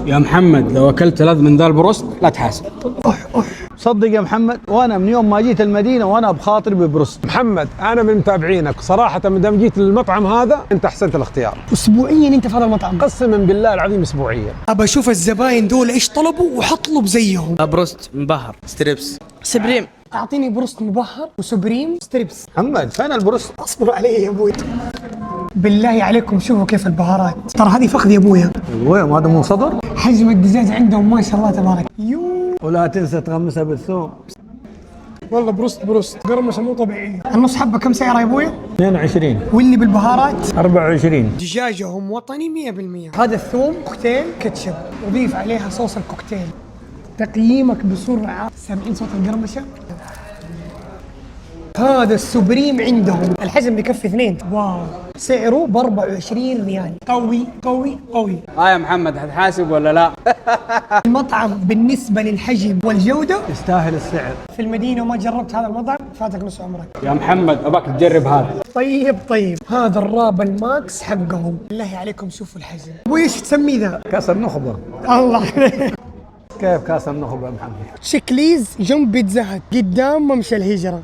يا محمد لو اكلت لذ من ذا البروست لا تحاسب. صدق يا محمد، وانا من يوم ما جيت المدينه وانا بخاطري ببروست. محمد انا من متابعينك صراحه، ما دام جيت للمطعم هذا انت احسنت الاختيار. اسبوعيا انت في هذا المطعم؟ قسما بالله العظيم اسبوعيا. ابى اشوف الزباين دول ايش طلبوا وحطلب زيهم. بروست مبهر، ستريبس، سبريم. اعطيني بروست مبهر وسبريم ستريبس. محمد فين البروست؟ اصبر علي يا ابوي. بالله عليكم شوفوا كيف البهارات، ترى هذه فخذ يا ابويا. وين هذا مو صدر؟ حجم الدجاج عندهم ما شاء الله تبارك. ولا تنسى تغمسها بالثوم. والله بروست قرمشه مو طبيعيه. النص حبه كم سعره يا ابويا؟ 22. واللي بالبهارات 24. دجاجهم وطني 100%. هذا الثوم كوكتيل كاتشب، وضيف عليها صوص الكوكتيل. تقييمك بسرعه. سامعين صوت القرمشه؟ هذا السوبريم عندهم الحجم بكفي 2. واو، سعره ب 24 ريال. قوي قوي قوي. يا محمد هتحاسب ولا لا؟ المطعم بالنسبة للحجم والجودة يستاهل السعر. في المدينة وما جربت هذا المطعم فاتك نص عمرك. يا محمد اباك تجرب هذا. طيب هذا الراب الماكس حقهم. بالله عليكم شوفوا الحجم. وإيش تسميه ذا؟ كاس النخبه. الله كيف كاس النخبه يا محمد؟ شكليز جنب بيتزا هات قدام ممشى الهجرة.